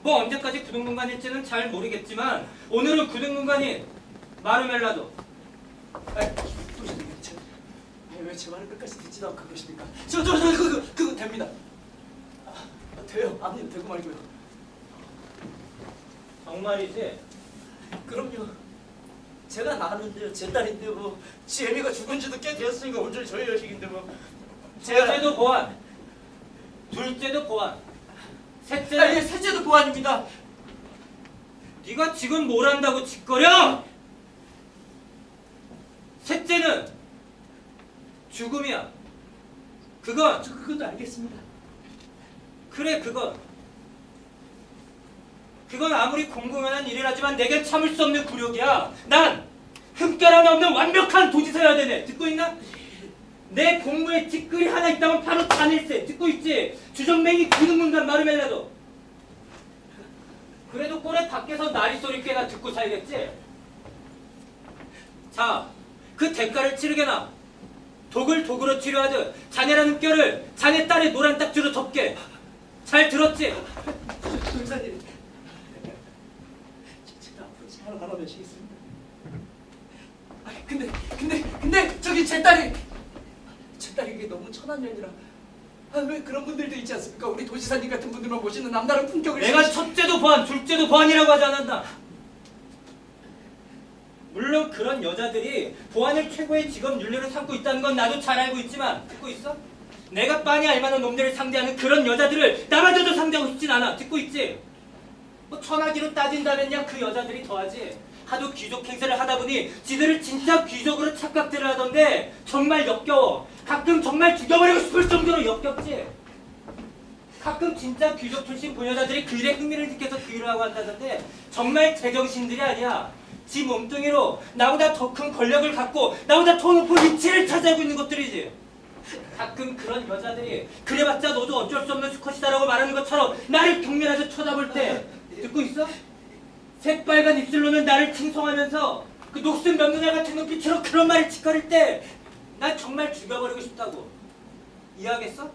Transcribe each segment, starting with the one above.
뭐 언제까지 구등문관일지는 잘 모르겠지만 오늘은 구등문관인 마르멜라도. 왜 제 말을 끝까지 듣지도 않고 그러십니까? 그거 됩니다. 돼요. 아니 되고 말고요. 정말이지? 그럼요. 제가 낳았는데요. 제 딸인데 뭐 지혜미가 죽은 지도 꽤 되었으니까 온전히 저희 여식인데 뭐 첫째도 보안, 둘째도 보안, 셋째는 아니 셋째도 보안입니다. 네가 지금 뭘 한다고 짓거려? 셋째는 죽음이야. 그건 그것도 알겠습니다. 그래 그건 아무리 공공연한 일이라지만 내겐 참을 수 없는 굴욕이야. 난 흠결 하나 없는 완벽한 도지사여야 되네. 듣고 있나? 내 공무에 찌끄리 하나 있다면 바로 자닐세. 듣고 있지? 주정맹이 구등문관 마르멜라도. 그래도 꼴에 밖에서 나리 소리 꽤나 듣고 살겠지? 자, 그 대가를 치르게나. 독을 독으로 치료하듯 자네라는 뼈를 자네 딸의 노란 딱지로 덮게. 잘 들었지? 도지사님, 제가 앞으로 잘 알아보시겠습니다. 근데 저기 제 딸이 이게 너무 천한 년이라. 왜 그런 분들도 있지 않습니까? 우리 도지사님 같은 분들만 모시는 남다른 품격을. 내가 첫째도 보안, 둘째도 보안이라고 하지 않았나? 물론 그런 여자들이 보안을 최고의 직업 윤리로 삼고 있다는 건 나도 잘 알고 있지만 듣고 있어? 내가 빤히 알만한 놈들을 상대하는 그런 여자들을 나마저도 상대하고 싶진 않아. 듣고 있지? 뭐 천하기로 따진다면야 그 여자들이 더하지. 하도 귀족 행세를 하다 보니 지들을 진짜 귀족으로 착각들을 하던데 정말 역겨워. 가끔 정말 죽여버리고 싶을 정도로 역겹지. 가끔 진짜 귀족 출신 부녀자들이 그 일에 흥미를 느껴서 그 일을 하고 한다던데 정말 제정신들이 아니야. 지 몸뚱이로 나보다 더 큰 권력을 갖고 나보다 더 높은 위치를 차지하고 있는 것들이지. 가끔 그런 여자들이 그래봤자 너도 어쩔 수 없는 수컷이다라고 말하는 것처럼 나를 경멸하듯 쳐다볼 때 듣고 있어? 새빨간 입술로는 나를 칭송하면서 그 녹슨 명륜알 같은 눈빛으로 그런 말을 짓거릴 때 난 정말 죽여버리고 싶다고. 이해하겠어?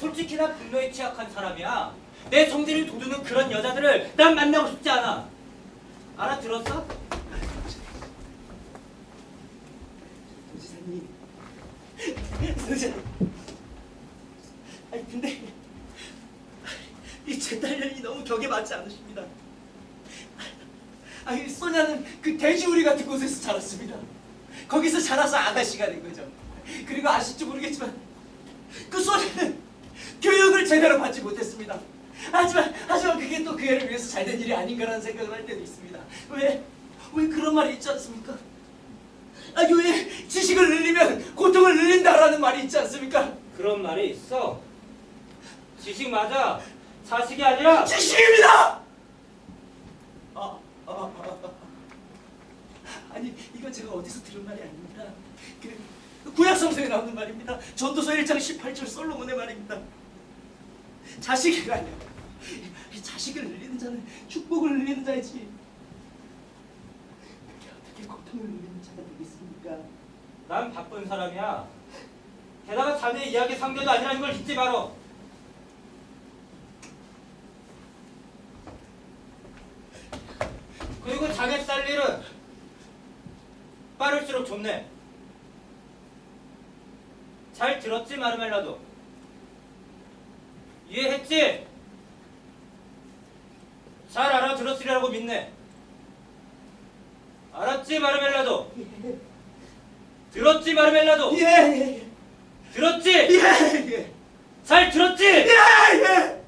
솔직히 나 분노에 취약한 사람이야. 내 성질을 돋우는 그런 여자들을 난 만나고 싶지 않아. 알아들었어? 도지사님. 아니 근데 이 제 딸년이 너무 격에 맞지 않으십니다. 아니 소냐는 그 돼지우리 같은 곳에서 자랐습니다. 거기서 자라서 아가씨가 된 거죠. 그리고 아실지 모르겠지만 그 소냐는 교육을 제대로 받지 못했습니다. 하지만 그게 또 그 애를 위해서 잘된 일이 아닌가라는 생각을 할 때도 있습니다. 왜 그런 말이 있지 않습니까? 아니 왜 지식을 늘리면 고통을 늘린다라는 말이 있지 않습니까? 그런 말이 있어. 지식 맞아. 사식이 아니라 지식입니다! 아니 이건 제가 어디서 들은 말이 아닙니다. 그 구약성서에 나오는 말입니다. 전도서 1장 18절 솔로몬의 말입니다. 자식이 아니야. 자식을 늘리는 자는 축복을 늘리는 자이지. 그게 어떻게 고통을 늘리는 자가 되겠습니까? 난 바쁜 사람이야. 게다가 자네 이야기 상대도 아니라는 걸 잊지 마라. 그리고 자네 쌀 일은 빠를수록 좋네. 잘 들었지 마르멜라도? 이해했지? 잘 알아들었으리라고 믿네. 알았지 마르멜라도? 들었지 마르멜라도? 예. 들었지? 예. 잘 들었지? 예.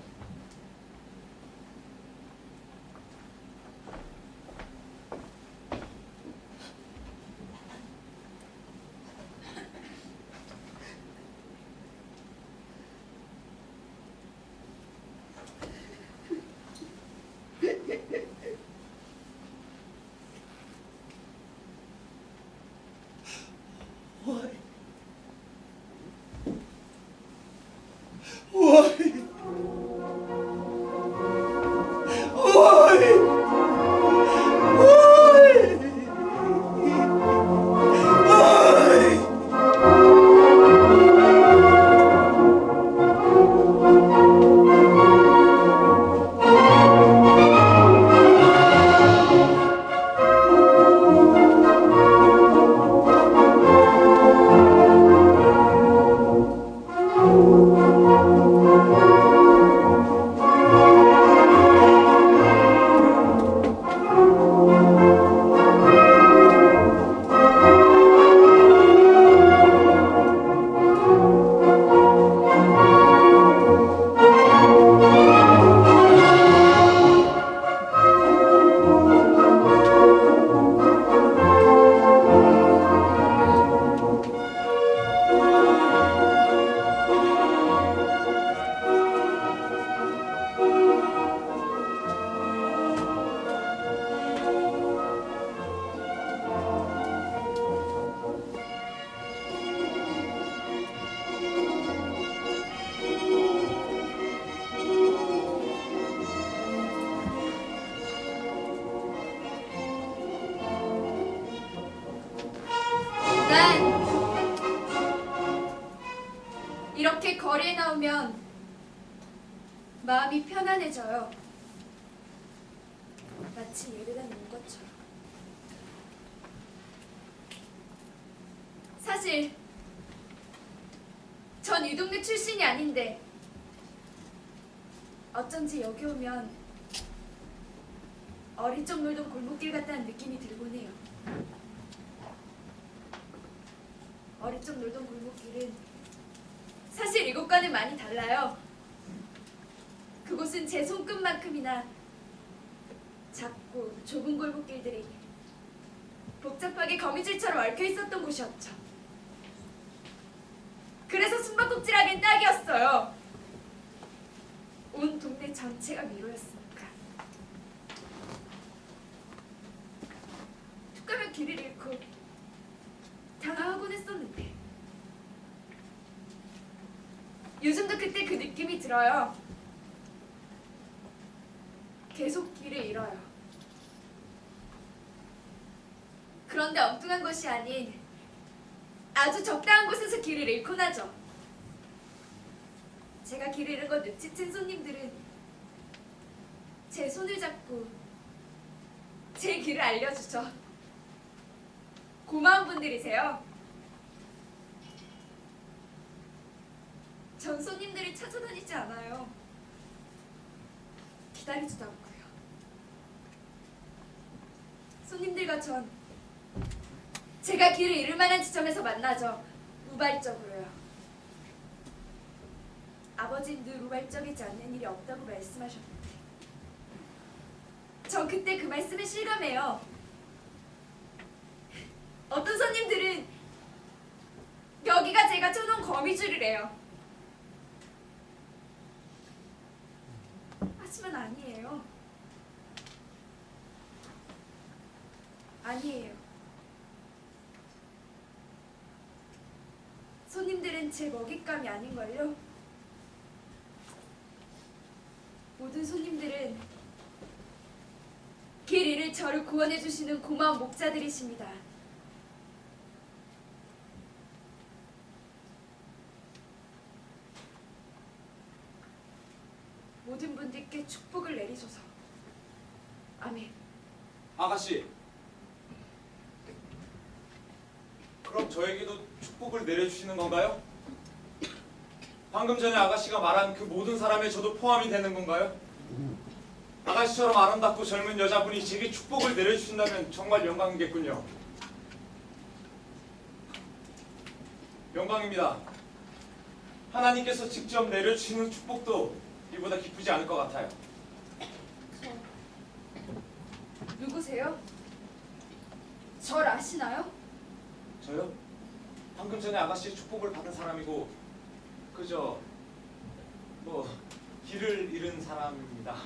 Why? 오면 마음이 편안해져요. 마치 예배당에 온 것처럼. 사실 전 이 동네 출신이 아닌데 어쩐지 여기 오면 어릴 적 놀던 골목길 같다는 느낌이 들곤 해요. 어릴 적 놀던 골목길은 사실 이곳과는 많이 달라요. 그곳은 제 손끝만큼이나 작고 좁은 골목길들이 복잡하게 거미줄처럼 얽혀 있었던 곳이었죠. 그래서 숨바꼭질하기엔 딱이었어요. 온 동네 전체가 미로였으니까. 툭 가면 길을 잃고 당황하곤 했었는데 요즘도 그때 그 느낌이 들어요. 계속 길을 잃어요. 그런데 엉뚱한 곳이 아닌 아주 적당한 곳에서 길을 잃곤 하죠. 제가 길을 잃은 걸 눈치챈 손님들은 제 손을 잡고 제 길을 알려주죠. 고마운 분들이세요. 전 손님들을 찾아다니지 않아요. 기다리지도 않고요. 손님들과 전 제가 길을 잃을 만한 지점에서 만나죠. 우발적으로요. 아버지는 늘 우발적이지 않는 일이 없다고 말씀하셨는데 전 그때 그 말씀에 실감해요. 어떤 손님들은 여기가 제가 쳐놓은 거미줄이래요. 하지만 아니에요. 아니에요. 손님들은 제 먹잇감이 아닌걸요? 모든 손님들은 길 잃을 저를 구원해주시는 고마운 목자들이십니다. 모든 분들께 축복을 내리소서. 아멘. 아가씨, 그럼 저에게도 축복을 내려주시는 건가요? 방금 전에 아가씨가 말한 그 모든 사람에 저도 포함이 되는 건가요? 아가씨처럼 아름답고 젊은 여자분이 제게 축복을 내려주신다면 정말 영광이겠군요. 영광입니다. 하나님께서 직접 내려주시는 축복도 이보다 기쁘지 않을 것 같아요. 누구세요? 절 아시나요? 저요? 방금 전에 아가씨의 축복을 받은 사람이고 그저 길을 잃은 사람입니다.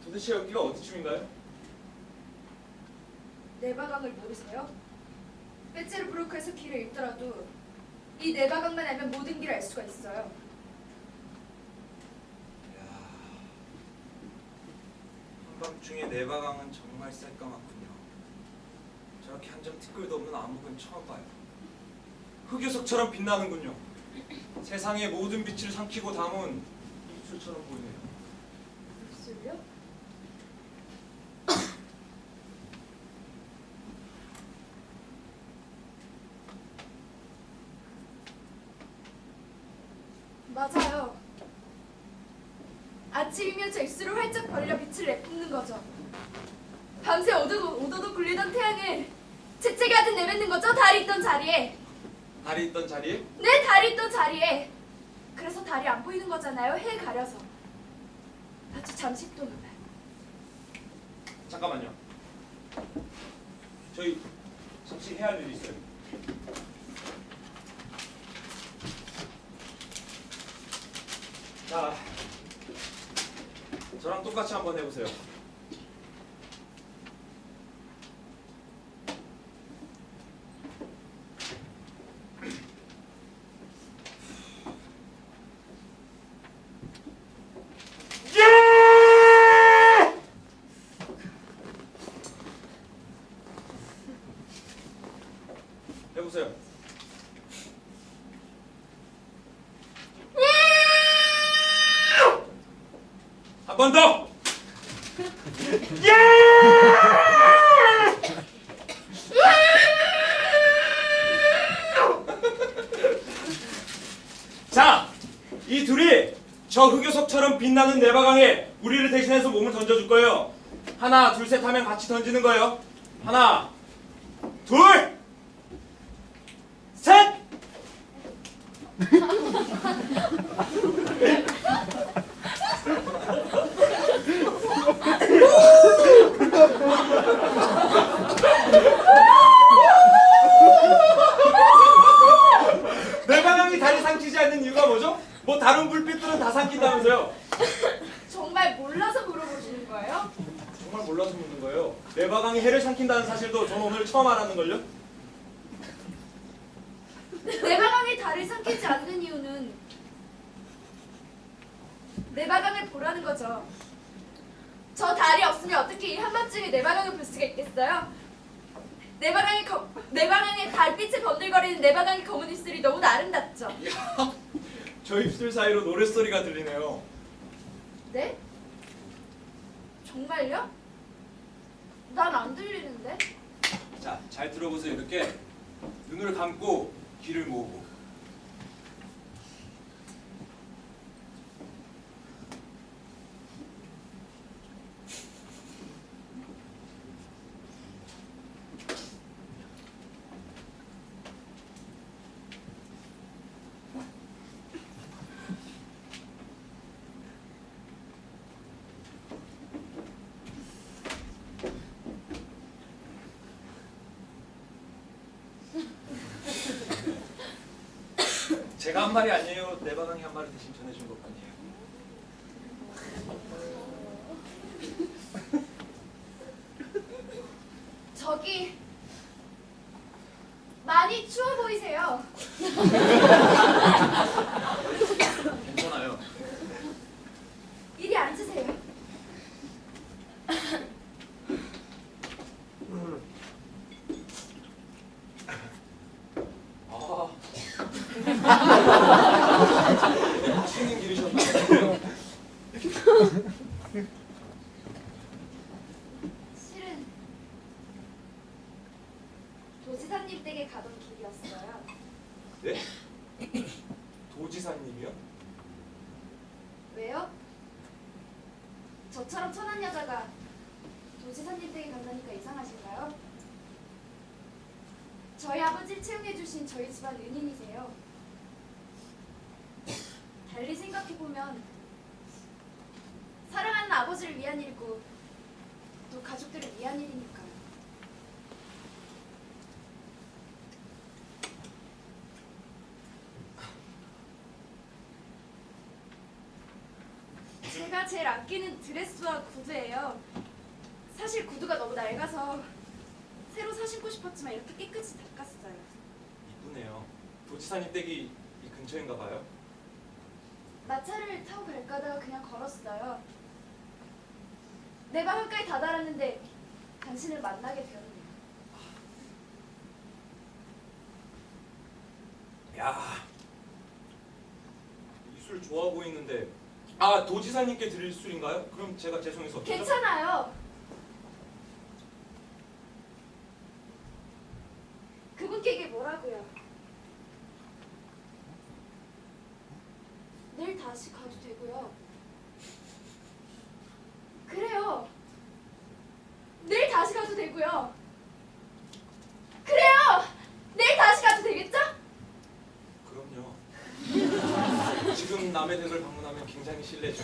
도대체 여기가 어디쯤인가요? 네바강을 모르세요? 베체르브루크에서 길을 잃더라도 이 네바강만 알면 모든 길을 알 수가 있어요. 한밤중에 네바강은 정말 새까맣군요. 저렇게 한 점 티끌도 없는 암흑은 처음 봐요. 흑요석처럼 빛나는군요. 세상의 모든 빛을 삼키고 담은 입술처럼 보이네요. 입술요? 맞아요. 아침이면 저 입술을 활짝 벌려 빛을 내뿜는 거죠. 밤새 오도독 굴리던 태양을 재채기 하듯 내뱉는 거죠. 달이 있던 자리에. 달이 있던 자리에? 네, 달이 있던 자리에. 그래서 달이 안 보이는 거잖아요. 해 가려서. 아주 잠시 동안. 잠깐만요. 저희 잠시 해야 할 일이 있어요. 자, 저랑 똑같이 한번 해보세요. 해보세요. 번 더. 자, 이 둘이 저 흑요석처럼 빛나는 내바강에 우리를 대신해서 몸을 던져줄 거예요. 하나, 둘, 셋 하면 같이 던지는 거예요. 하나, 둘, 셋! 내바강이 다리 삼키지 않는 이유가 뭐죠? 뭐 다른 불빛들은 다 삼킨다면서요? 정말 몰라서 물어보시는 거예요? 정말 몰라서 묻는 거예요. 내바강이 해를 삼킨다는 사실도 저는 오늘 처음 알았는걸요? 내바강이 달을 삼키지 않는 이유는 내바강을 보라는 거죠. 저 달이 없으면 어떻게 이 한밤중에 내바강을 볼 수가 있겠어요? 내바강의 달빛에 번들거리는 내바강의 검은 입술이 너무 아름답죠. 저 입술 사이로 노랫소리가 들리네요. 네? 정말요? 난 안 들리는데? 자, 잘 들어보세요. 이렇게 눈을 감고 귀를 모으고. 제가 한 말이 아니에요. 내바강이 한 말을 대신 전해준 것뿐이에요. 저기 많이 추워 보이세요. 괜찮아요. 이리 앉으세요. 쉬는 길이셨나요? 실은 도지사님 댁에 가던 길이었어요. 네? 도지사님이요? 왜요? 저처럼 천한 여자가 도지사님 댁에 간다니까 이상하신가요? 저희 아버지를 채용해주신 저희 집안 은인이세요. 달리 생각해보면 사랑하는 아버지를 위한 일이고 또 가족들을 위한 일이니까요. 제가 제일 아끼는 드레스와 구두예요. 사실 구두가 너무 낡아서 새로 사신고 싶었지만 이렇게 깨끗이 닦았어요. 이쁘네요. 도지사님 댁이 이 근처인가 봐요. 마차를 타고 갈까 하다가 그냥 걸었어요. 내 방울까지 다다랐는데 당신을 만나게 되었네요. 야, 이 술 좋아 보이는데. 아, 도지사님께 드릴 술인가요? 그럼 제가 죄송해서 어쩌죠? 괜찮아요. 그분께 이게 뭐라고요? 내일 다시 가도 되고요. 그래요. 내일 다시 가도 되고요. 그래요. 내일 다시 가도 되겠죠? 그럼요. 지금 남의 댁을 방문하면 굉장히 실례죠.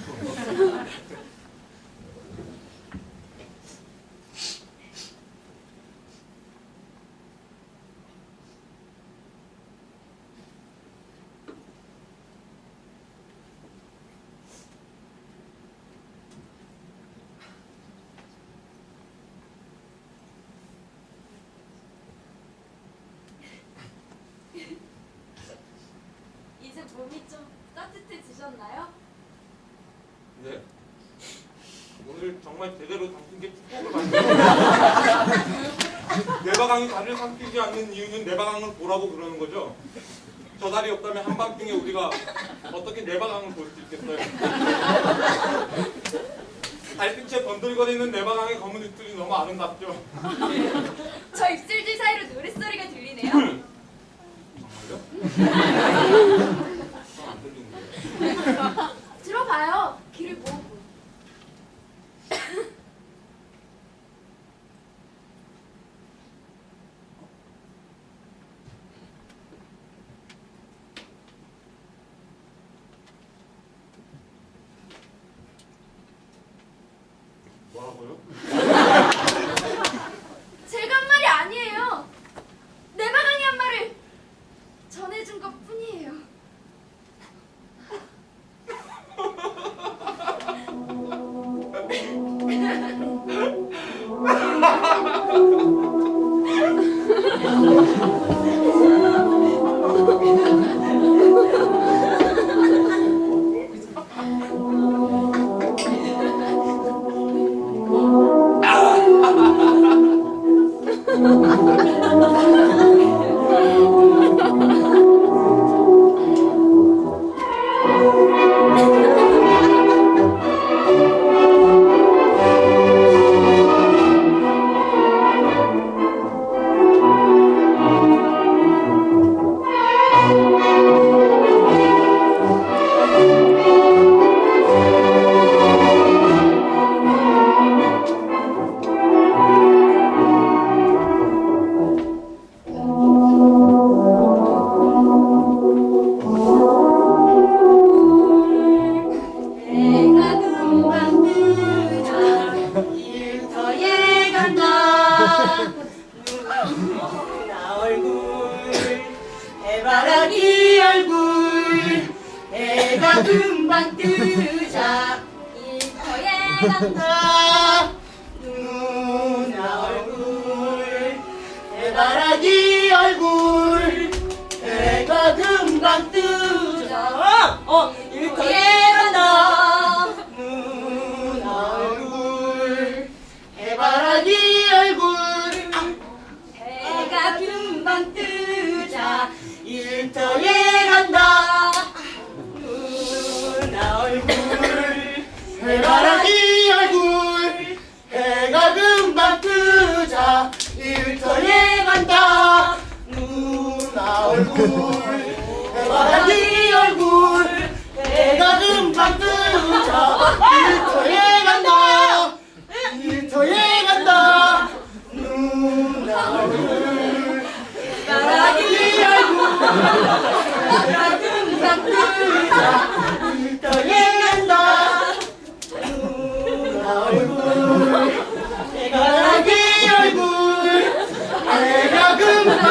이제 몸이 좀 따뜻해지셨나요? 네. 오늘 정말 제대로 담긴 게 축복을 받는 내바강이 다리를 삼키지 않는 이유는 내바강을 보라고 그러는 거죠. 저 다리 없다면 한밤중에 우리가 어떻게 내바강을 볼 수 있겠어요? 달빛에 번들거리는 내바강의 검은 입술이 너무 아름답죠. 저 입술들 사이로 노랫소리가 들리네요. 정말요? 안 들리는데. 들어봐요. 귀를 모으고. 뭐라고요? 제가 한 말이 아니에요. 내바강이 한 말을 전해준 것 뿐이에요. 내가 금방 뜨자 일터에 간다. 나 얼굴 해바라기 얼굴 해가 금방 뜨자 일터에 간다. 나 누나 얼굴 해바라기 얼굴 해가 금방 뜨자 일터에 간다. 누나 얼굴 해바라기 얼굴 해가 금방 뜨자 일터에 간다 누나 얼굴 해바라기 얼굴 해가 금방 뜨자 일터에 간다 누나 얼굴 해바라기 얼굴 해가 금방 뜨자 일터에 간다 일터에 간다 누나 얼굴 해바라기 얼굴 해가 금방 뜨자 일터에 간다 누나 얼굴 해바라기 얼굴 해가 금방 뜨자 일터에 간다 누나 얼굴 해바라기 얼굴 해가 금방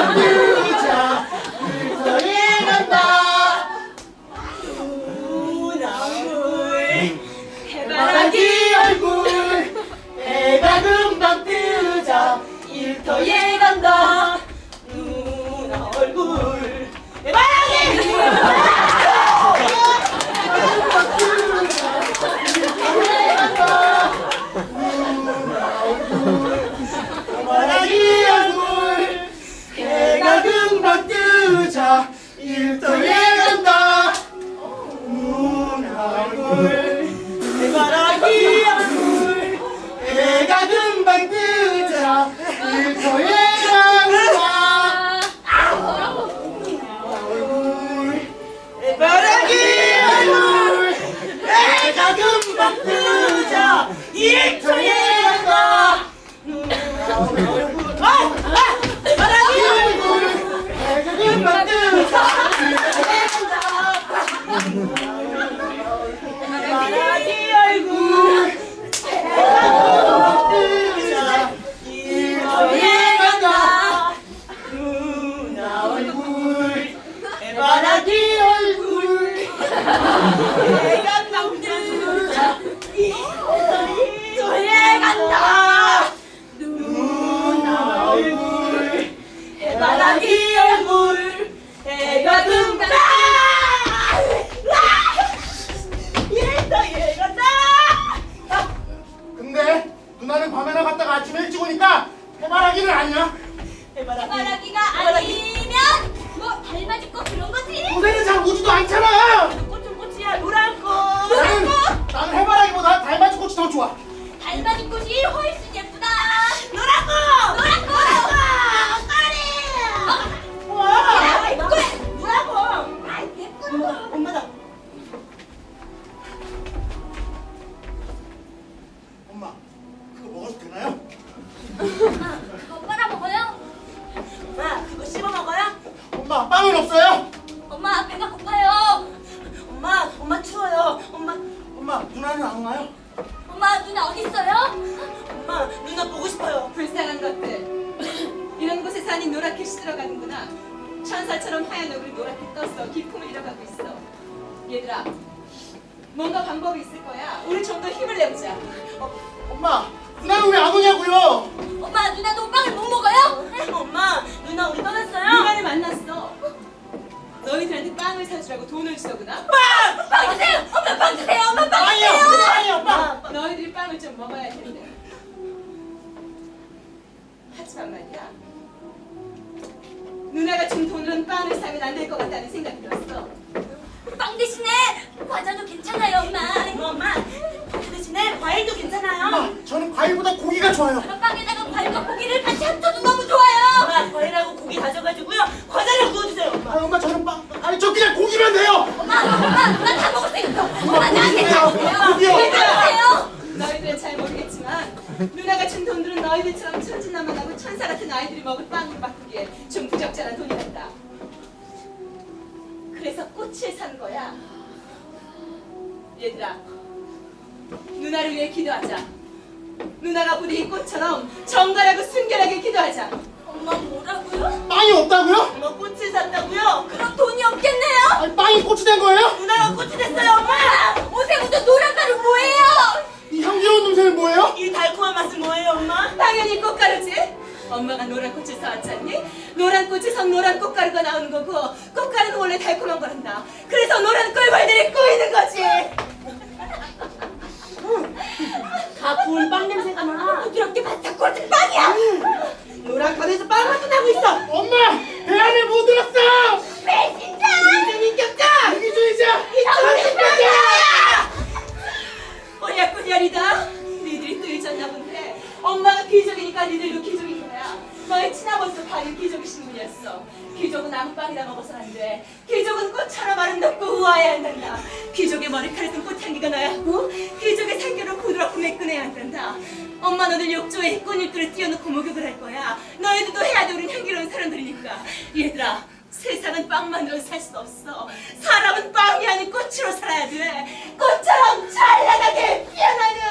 뜨자 일터에 간다 누나 얼굴 해바라기 해바라기 얼굴 해가 금방 뜨자 일터에 간다 누나 얼굴 해바라기 얼굴 해가 금방 뜨자 일터에 간다 얼굴 해바라기 얼굴 해가 금방 뜨자 일터에 간다 해바라기 얼굴 해가 금방 뜨자 해바라기 얼굴 해가 뜨자 일터에 간다 누나 얼굴 해바라기 얼굴 해가 금방 뜨자 일터에 간다 누나 얼굴 해바라기 얼굴 해가 금방 일터에 간다. 근데 누나는 밤에 나갔다가 아침에 일찍 오니까 해바라기는 아니야. 해바라기가 아니면 뭐 달맞이고 그런 거지? 요새는 잘 오지도 않잖아. 꽃은 꽃이야 노란 꽃 나는 해바라기보다 달맞이 꽃이 더 좋아. 이게 훨씬 예쁘다. 노랗고. 빨리. 와! 예쁘고. 뭐라고? 아 예쁘고. 엄마다. 엄마, 그거 먹어도 되나요? 그거 빨아먹어요? 엄마 그거 씹어 먹어요? 엄마, 빵은 없어요? 엄마 배가 고파요. 엄마 추워요. 엄마 누나는 안 와요? 엄마 누나 어디 있어요? 엄마 누나 보고 싶어요. 불쌍한 것들. 이런 곳에 사니 노랗게 시들어가는구나. 천사처럼 하얀 얼굴이 노랗게 떴어. 기품을 잃어가고 있어. 얘들아, 뭔가 방법이 있을 거야. 우리 좀 더 힘을 내보자. 엄마, 누나는 왜 안 오냐고요? 엄마 누나도 빵을 못 먹어요? 엄마 누나 우리 떠났어요? 누나를 만났어. 너희들한테 빵을 사주라고 돈을 주더구나. 빵 주세요. 엄마 빵 주세요. 엄마 빵 빵이요! 주세요. 빵이요, 빵! 너희들이 빵을 좀 먹어야 할 텐데. 하지만 말이야. 누나가 준 돈으로는 빵을 사면 안 될 것 같다는 생각이 들었어. 빵 대신에 과자도 괜찮아요 엄마. 엄마 그 대신에 과일도 괜찮아요. 엄마, 저는 과일보다 고기가 좋아요. 그럼 빵에다가 과일과 고기를 같이 합쳐도 너무 좋아요. 엄마 과일하고 고기 가져가지고요. 과자를 구워주세요. 엄마, 저는 빵, 저 그냥 고기면 돼요! 엄마 나 다 먹을 수 있어. 엄마 나한테 고기요. 다 주세요. 고기요. 왜 그러세요? 너희들은 잘 모르겠지만 누나가 준 돈들은 너희들처럼 천진난만하고 천사 같은 아이들이 먹을 빵으로 바꾸기에 좀 부적절한 돈이란다. 그래서 꽃을 산 거야. 얘들아, 누나를 위해 기도하자. 누나가 부디 이 꽃처럼 정갈하고 순결하게 기도하자. 엄마 뭐라고요? 빵이 없다고요? 엄마 꽃을 샀다고요? 그럼 돈이 없겠네요. 아니, 빵이 꽃이 된 거예요? 누나가 꽃이 됐어요. 엄마 옷에 묻은 노란 가루 뭐예요? 이 향기로운 냄새는 뭐예요? 이 달콤한 맛은 뭐예요 엄마? 당연히 꽃가루지. 엄마가 노란 꽃을 사왔잖니? 노란 꽃에서 노란 꽃가루가 나오는 거고 꽃가루는 원래 달콤한 거란다. 그래서 노란 꿀벌들이 꼬이는 거지. 다 구운 빵 냄새가 나. 부드럽게 바삭 꽂은 빵이야. 노란 가루에서 빵 맛도 나고 있어. 엄마! 배 안에 못 들었어! 배신자. 인격자. 이기주의자! 오냐꾼열이다. 니들이 또 잊었나 본데 엄마가 귀족이니까 니들도 귀족인 거야. 너희 친아버지도 다른 귀족이신 분이었어. 귀족은 아무 빵이나 먹어서 안 돼. 귀족은 꽃처럼 아름답고 우아해야 한단다. 귀족의 머리카락은 꽃향기가 나야 하고 귀족의 살결은 부드럽고 매끈해야 한단다. 엄마 너들 욕조에 꽃잎들을 띄워놓고 목욕을 할 거야. 너희들도 해야 돼. 우린 향기로운 사람들이니까. 얘들아, 세상은 빵만으로 살 수 없어. 사람은 빵이 아닌 꽃으로 살아야 돼. 꽃처럼 찬란하게 피어나는.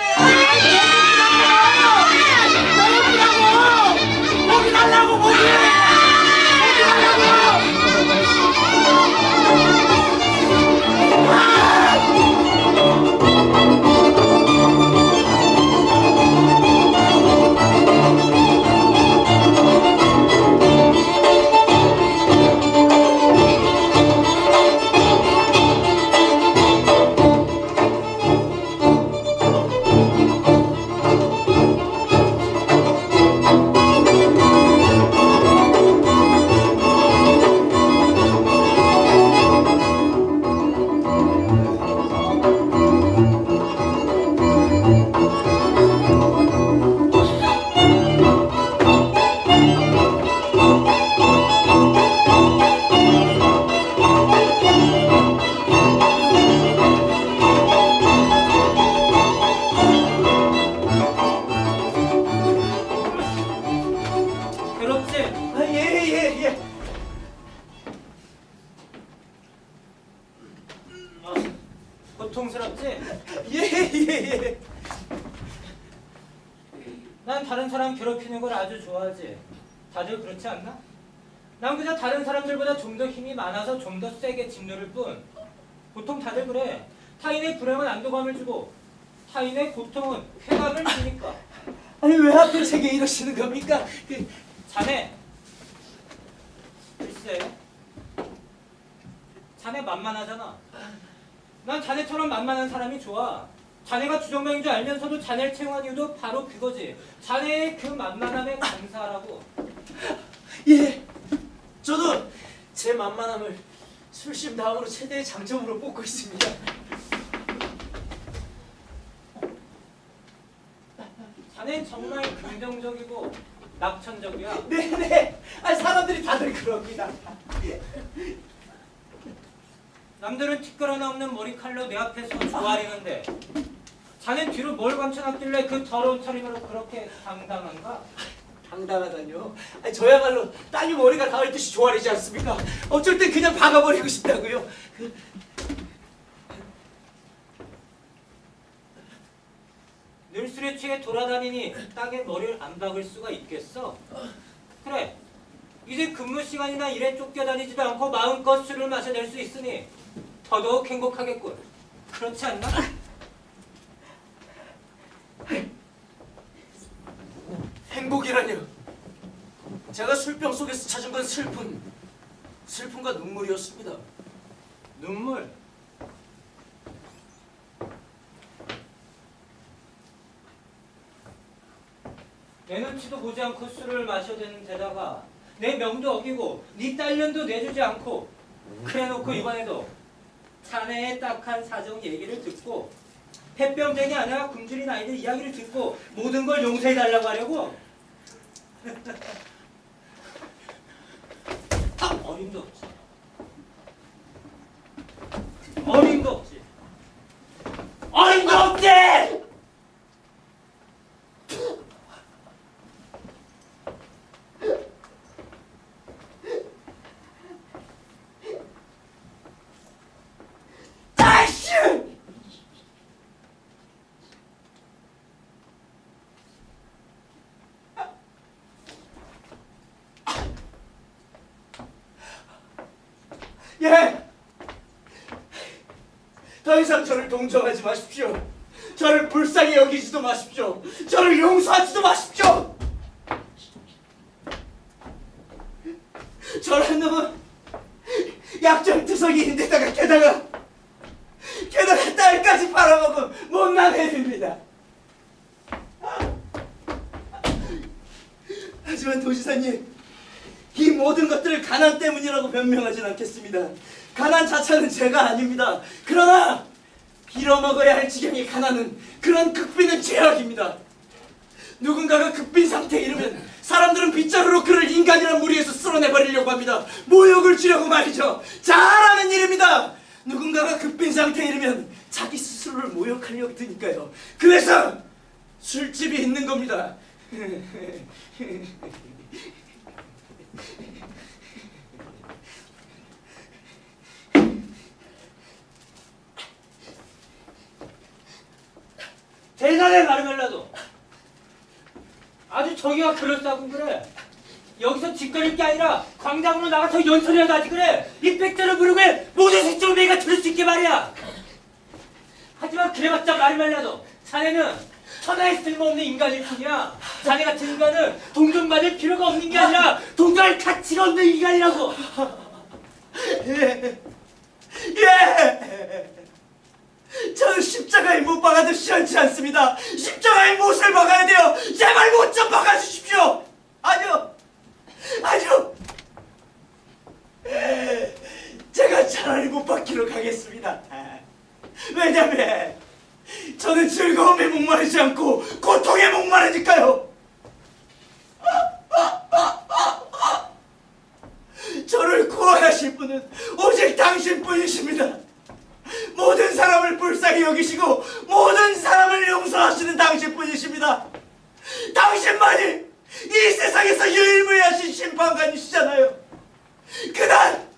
고기 달라고, 고기! 고기 달라고! 괴롭지? 예예예. 고통스럽지? 예예예. 난 다른 사람 괴롭히는 걸 아주 좋아하지. 다들 그렇지 않나? 난 그냥 다른 사람들보다 좀 더 힘이 많아서 좀 더 세게 짓누를 뿐. 보통 다들 그래. 타인의 불행은 안도감을 주고 타인의 고통은 쾌감을 주니까. 아니 왜 하필 제게 이러시는 겁니까? 자네, 글쎄, 자네 만만하잖아. 난 자네처럼 만만한 사람이 좋아. 자네가 주정뱅인 줄 알면서도 자네를 채용한 이유도 바로 그거지. 자네의 그 만만함에 감사하라고. 예. 저도 제 만만함을 술심 다음으로 최대의 장점으로 뽑고 있습니다. 자네 자넨 정말 긍정적이고 낙천적이야. 네네. 사람들이 다들 그럽니다. 남들은 티끌 하나 없는 머리칼로 내 앞에서 조아리는데 자넨 뒤로 뭘 감춰놨길래 그 더러운 차림으로 그렇게 당당한가? 당당하다뇨. 저야말로 딸이 머리가 닿을 듯이 조아리지 않습니까? 어쩔 땐 그냥 박아버리고 싶다고요. 늘 술에 취해 돌아다니니 땅에 머리를 안 박을 수가 있겠어? 그래, 이제 근무 시간이나 일에 쫓겨다니지도 않고 마음껏 술을 마셔낼 수 있으니 더더욱 행복하겠군. 그렇지 않나? 행복이라뇨. 제가 술병 속에서 찾은 건 슬픔과 눈물이었습니다. 눈물. 내 눈치도 보지 않고 술을 마셔대는 데다가 내 명도 어기고 네 딸년도 내주지 않고 그래놓고 이번에도 자네의 딱한 사정 얘기를 듣고 폐병쟁이 아내와 굶주린 아이들 이야기를 듣고 모든 걸 용서해달라고 하려고? 어림도 없지. 어림도 없지. 어림도 없지! 예! 더 이상 저를 동정하지 마십시오. 저를 불쌍히 여기지도 마십시오. 저를 용서하지도 마십시오. 저런 놈은 약점투성이인데다가 게다가 딸까지 팔아먹은 못난 애입니다. 하지만 도지사님, 이 모든 것들을 가난 때문이라고 변명하진 않겠습니다. 가난 자체는 죄가 아닙니다. 그러나 빌어먹어야 할 지경의 가난은, 그런 극빈은 죄악입니다. 누군가가 극빈 상태에 이르면 사람들은 빗자루로 그를 인간이란 무리에서 쓸어내버리려고 합니다. 모욕을 주려고 말이죠. 잘하는 일입니다. 누군가가 극빈 상태에 이르면 자기 스스로를 모욕하려고 드니까요. 그래서 술집이 있는 겁니다. 대단해 마르멜라도. 아주 저기가 그럴싸하군 그래. 여기서 짓거릴 게 아니라 광장으로 나가서 연설해야 하지 그래. 이 백자를 부르면 모든 색종매가 들을 수 있게 말이야. 하지만 그래봤자 마르멜라도 자네는 천하에 쓸모없는 인간일 뿐이야. 자네 같은 인간은 동정받을 필요가 없는 게 아니라 동정할 가치가 없는 인간이라고. 예. 저는 십자가에 못 박아도 시원치 않습니다. 십자가에 못을 박아야 돼요. 제발 못 좀 박아주십시오. 아니요. 제가 차라리 못 박기로 가겠습니다. 왜냐면 저는 즐거움에 목마르지 않고 고통에 목마르니까요. 저를 구원하실 분은 오직 당신뿐이십니다. 모든 사람을 불쌍히 여기시고 모든 사람을 용서하시는 당신뿐이십니다. 당신만이 이 세상에서 유일무이하신 심판관이시잖아요. 그날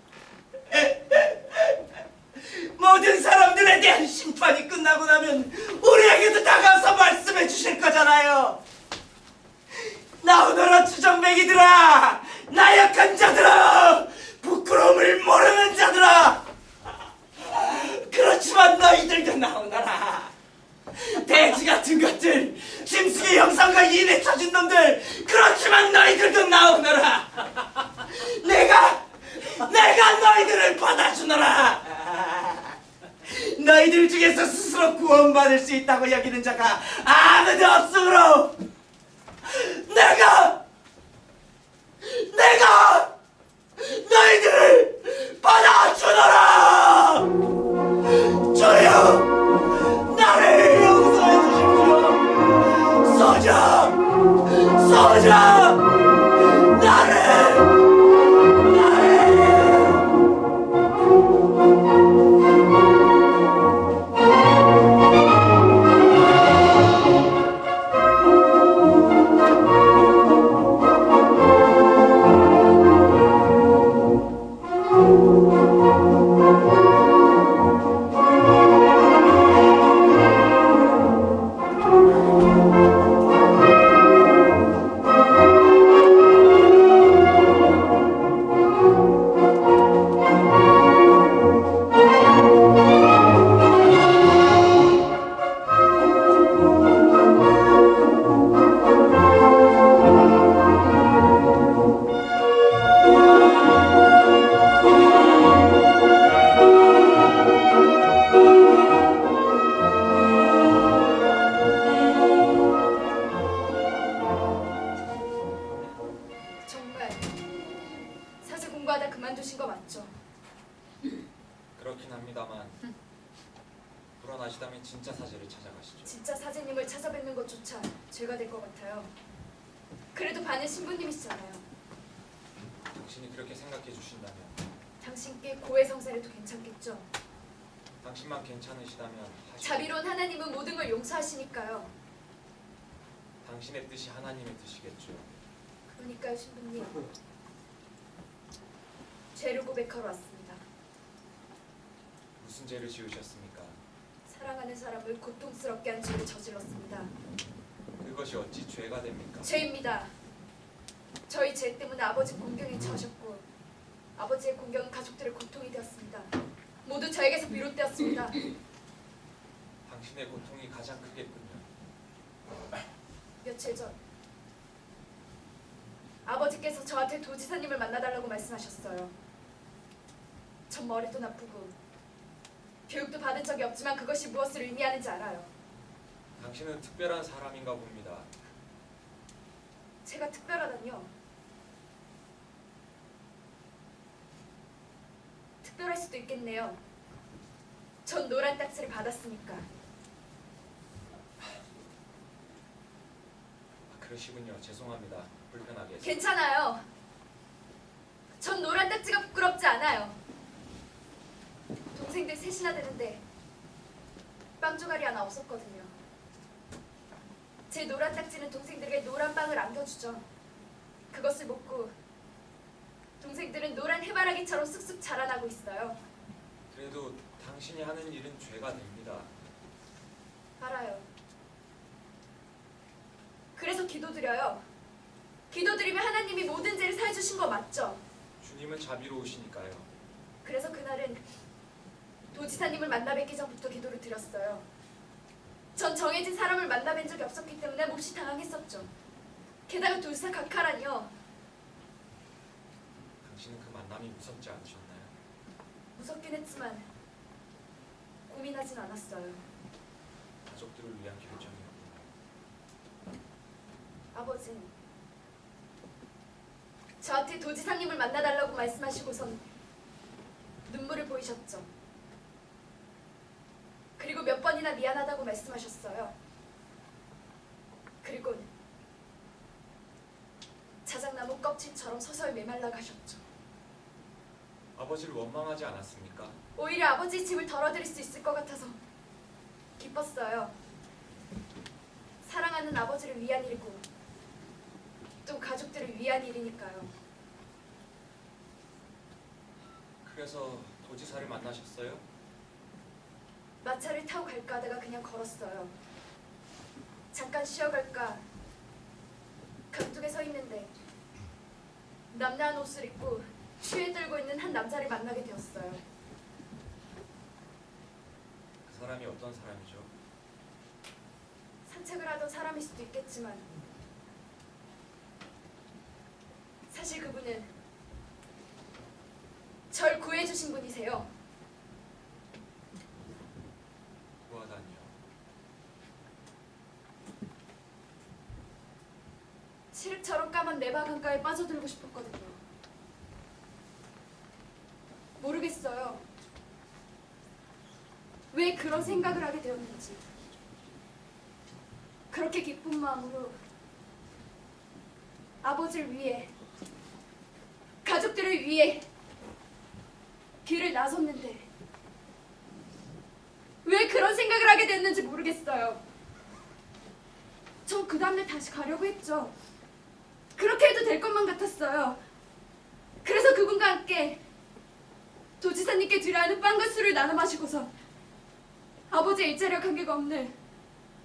모든 사람들에 대한 심판이 끝나고 나면 우리에게도 다가와서 말씀해 주실 거잖아요. 나오너라 추정맹이들아, 나약한 자들아, 부끄러움을 모르는 자들아. 그렇지만 너희들도 나오너라. 돼지 같은 것들, 짐승의 형상과 인에 처진 놈들, 그렇지만 너희들도 나오너라. 내가 너희들을 받아주노라. 너희들 중에서 스스로 구원받을 수 있다고 여기는 자가 아무도 없으므로 내가 너희들을 받아주노라. 주여, 나를 용서해 주십시오. 소자 하지만 불안하시다면 진짜 사제를 찾아가시죠. 진짜 사제님을 찾아뵙는 것조차 죄가 될 것 같아요. 그래도 반은 신부님이시잖아요. 당신이 그렇게 생각해 주신다면, 당신께 고해성사라도 괜찮겠죠? 당신만 괜찮으시다면 하시죠. 자비로운 하나님은 모든 걸 용서하시니까요. 당신의 뜻이 하나님의 뜻이겠죠. 그러니까요, 신부님. 죄를 고백하러 왔습니다. 무슨 죄를 지으셨습니까? 사랑하는 사람을 고통스럽게 한 죄를 저질렀습니다. 그것이 어찌 죄가 됩니까? 죄입니다. 저희 죄 때문에 아버지 공경에 처하셨고 아버지의 공경은 가족들의 고통이 되었습니다. 모두 저에게서 비롯되었습니다. 당신의 고통이 가장 크겠군요. 며칠 전 아버지께서 저한테 도지사님을 만나달라고 말씀하셨어요. 전 머리도 나쁘고 교육도 받은 적이 없지만 그것이 무엇을 의미하는지 알아요. 당신은 특별한 사람인가 봅니다. 제가 특별하다뇨? 특별할 수도 있겠네요. 전 노란 딱지를 받았으니까. 그러시군요. 죄송합니다. 불편하게 해서. 괜찮아요. 전 노란 딱지가 부끄럽지 않아요. 동생들 셋이나 되는데 빵 조각이 하나 없었거든요. 제 노란 딱지는 동생들에게 노란 빵을 안겨주죠. 그것을 먹고 동생들은 노란 해바라기처럼 쑥쑥 자라나고 있어요. 그래도 당신이 하는 일은 죄가 됩니다. 알아요. 그래서 기도드려요. 기도드리면 하나님이 모든 죄를 사해 주신 거 맞죠? 주님은 자비로우시니까요. 그래서 그날은 도지사님을 만나 뵙기 전부터 기도를 드렸어요. 전 정해진 사람을 만나 뵌 적이 없었기 때문에 몹시 당황했었죠. 게다가 도지사 각하라니요. 당신은 그 만남이 무섭지 않으셨나요? 무섭긴 했지만 고민하진 않았어요. 가족들을 위한 결정이었군요. 아버진 저한테 도지사님을 만나달라고 말씀하시고선 눈물을 보이셨죠. 그리고 몇 번이나 미안하다고 말씀하셨어요. 그리고 자작나무 껍질처럼 서서히 메말라 가셨죠. 아버지를 원망하지 않았습니까? 오히려 아버지 짐을 덜어드릴 수 있을 것 같아서 기뻤어요. 사랑하는 아버지를 위한 일이고 또 가족들을 위한 일이니까요. 그래서 도지사를 만나셨어요? 마차를 타고 갈까 하다가 그냥 걸었어요. 잠깐 쉬어갈까 강둑에 서 있는데 남다한 옷을 입고 추위에 떨고 있는 한 남자를 만나게 되었어요. 그 사람이 어떤 사람이죠? 산책을 하던 사람일 수도 있겠지만 사실 그분은 절 구해주신 분이세요. 구하다니요. 칠흑처럼 까만 내바강가에 빠져들고 싶었거든요. 모르겠어요. 왜 그런 생각을 하게 되었는지. 그렇게 기쁜 마음으로 아버지를 위해 가족들을 위해 길을 나섰는데 왜 그런 생각을 하게 됐는지 모르겠어요. 전 그 다음날 다시 가려고 했죠. 그렇게 해도 될 것만 같았어요. 그래서 그분과 함께 도지사님께 드려야 하는 빵과 술을 나눠 마시고서 아버지의 일자리와 관계가 없는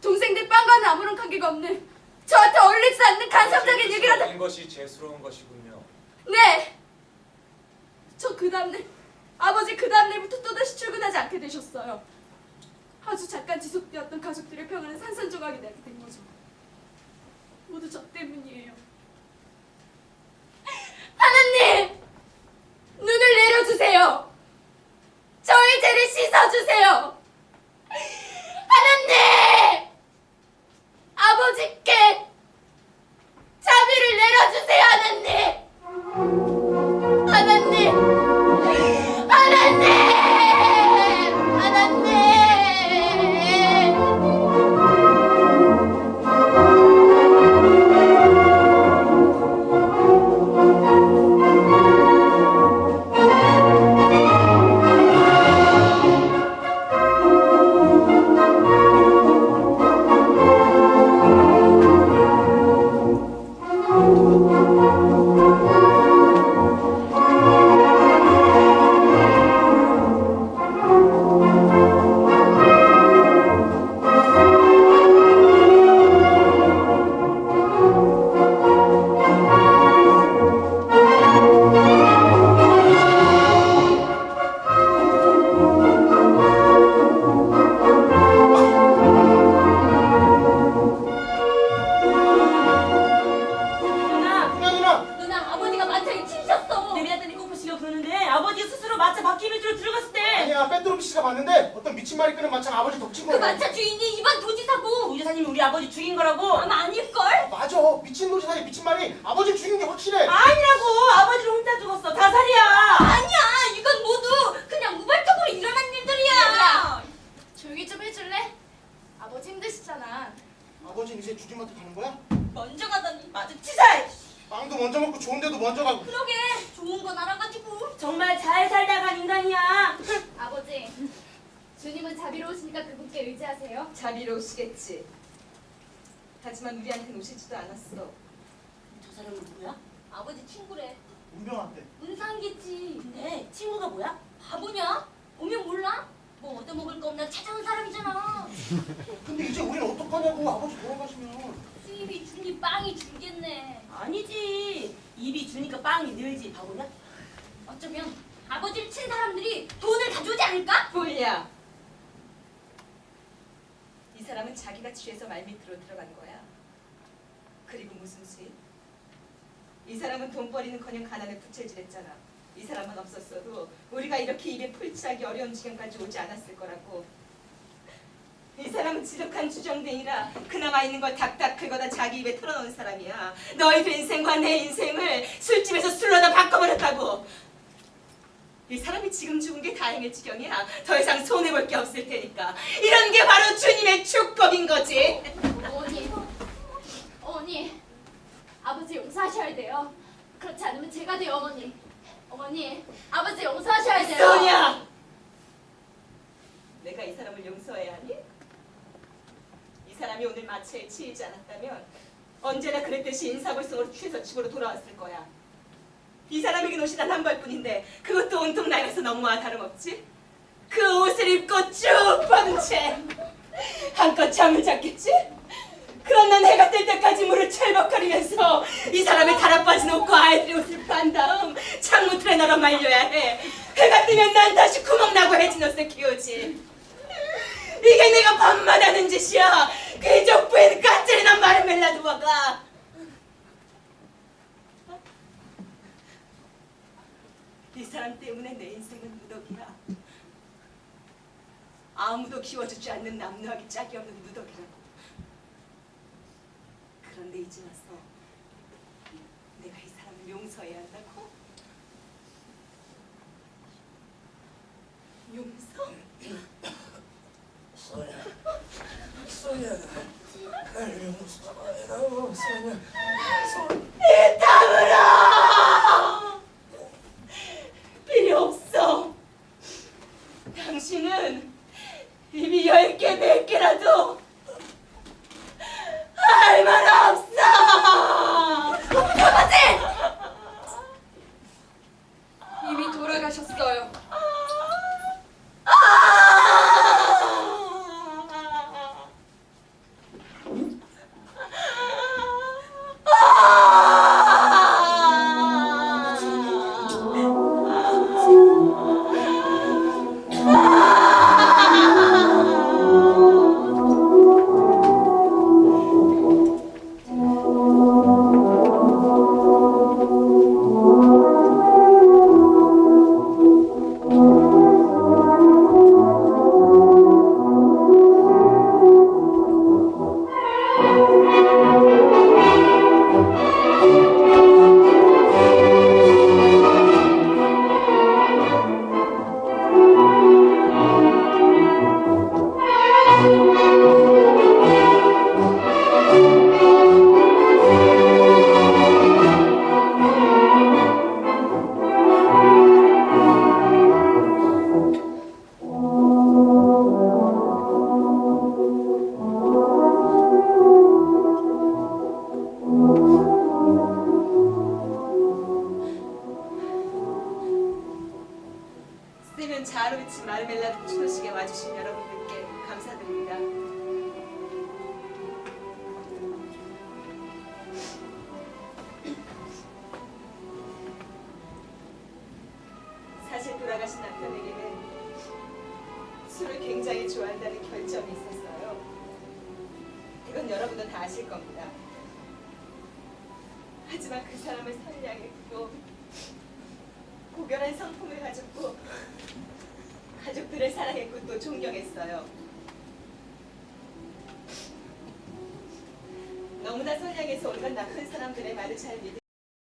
동생들 빵과는 아무런 관계가 없는 저한테 어울리지 않는 간섭적인 얘기를 하다. 모든 것이 죄스러운 것이군요. 네! 저 그 다음날 아버지 그 다음날부터 또다시 출근하지 않게 되셨어요. 아주 잠깐 지속되었던 가족들의 평화는 산산조각이 나게 된 거죠. 모두 저 때문이에요. 하나님! 눈을 내려주세요. 저의 죄를 씻어주세요. 하나님! 아버지께 자비를 내려주세요. 하나님! 하나님! 하나님! 근데 어떤 미친 말이 끄는 마차가 아버지 덮친 그 거야. 마차 주인이 이번 도지사고. 도지사님이 우리 아버지 죽인 거라고. 아마 아닐걸? 맞아. 미친 도지사의 미친 말이 아버지 죽인 게 확실해. 아니라고. 아버지를 혼자 죽었어. 자살이야. 아니야, 이건 모두 그냥 우발적으로 일어난 일들이야. 조용히 좀 해줄래? 아버지 힘드시잖아. 아버지는 이제 주님한테 가는 거야? 먼저 가더니 맞아. 치사해. 빵도 먼저 먹고 좋은 데도 먼저 가고. 그러게 좋은 건 알아가지고. 정말 잘 살다간 인간이야. 아버지, 주님은 자비로우시니까 그분께 의지하세요. 자비로우시겠지. 하지만 우리한테는 오시지도 않았어. 저 사람은 누구야? 아버지 친구래. 운명한테. 은상겠지. 근데 친구가 뭐야? 바보냐? 오면 몰라? 뭐 얻어먹을 거 없나 찾아온 사람이잖아. 근데 이제 우린 어떡하냐고. 아버지 돌아가시면. 수입이 주니 빵이 줄겠네. 아니지. 입이 주니까 빵이 늘지. 바보냐? 어쩌면 아버지를 친 사람들이 돈을 가져오지 않을까? 폴리야. 이 사람은 자기가 취해서 말밑으로 들어간 거야. 그리고 무슨 수입? 이 사람은 돈벌이는커녕 가난에 부채질했잖아. 이 사람만 없었어도 우리가 이렇게 입에 풀칠하기 어려운 지경까지 오지 않았을 거라고. 이 사람은 지독한 주정뱅이라 그나마 있는 걸 닥닥 긁어다 자기 입에 털어놓은 사람이야. 너희들 인생과 내 인생을 술집에서 술로다 바꿔버렸다고. 이 사람이 지금 죽은 게 다행일 지경이야. 더 이상 손해볼 게 없을 테니까. 이런 게 바로 주님의 축복인 거지. 어머니, 아버지 용서하셔야 돼요. 그렇지 않으면 제가 돼요, 어머니. 어머니, 아버지 용서하셔야 돼요. 소냐! 내가 이 사람을 용서해야 하니? 이 사람이 오늘 마차에 치이지 않았다면 언제나 그랬듯이 인사불성으로 취해서 집으로 돌아왔을 거야. 이 사람에겐 옷이 단 한 벌뿐인데 그것도 온통 낡아서 너무와 다름없지? 그 옷을 입고 쭉 뻗은 채 한껏 잠을 잤겠지? 그럼 난 해가 뜰 때까지 물을 철벅거리면서 이 사람의 달아빠진 옷과 아이들의 옷을 빤 다음 창문 틀에 널어 말려야 해. 해가 뜨면 난 다시 구멍나고 해진 옷을 키우지. 이게 내가 밤마다 하는 짓이야. 귀족 부인 까칠이나 말을 멜라두어가. 이 사람 때문에 내 인생은 무덕이야. 아무도 키워주지 않는 남루하기 짝이 없는 무덕이라고. 그런데 이제 와서 내가 이 사람을 용서해야 한다고? 용서? 내 땀으로! 필요 없어. 당신은 입이 10개, 100개라도 할 말 없어! 아버지! 이미 돌아가셨어요. 쓰면 자루치 마르멜라드 추도식에 와주신 여러분들께 감사드립니다. 사실 돌아가신 남편에게는 술을 굉장히 좋아한다는 결점이 있었어요. 그건 여러분도 다 아실 겁니다. 하지만 그 사람을 선량했고 고결한 성품을 가졌고 가족 가족들을 사랑했고 또 존경했어요. 너무나 선량해서 온갖 나쁜 사람들의 말을 잘 믿을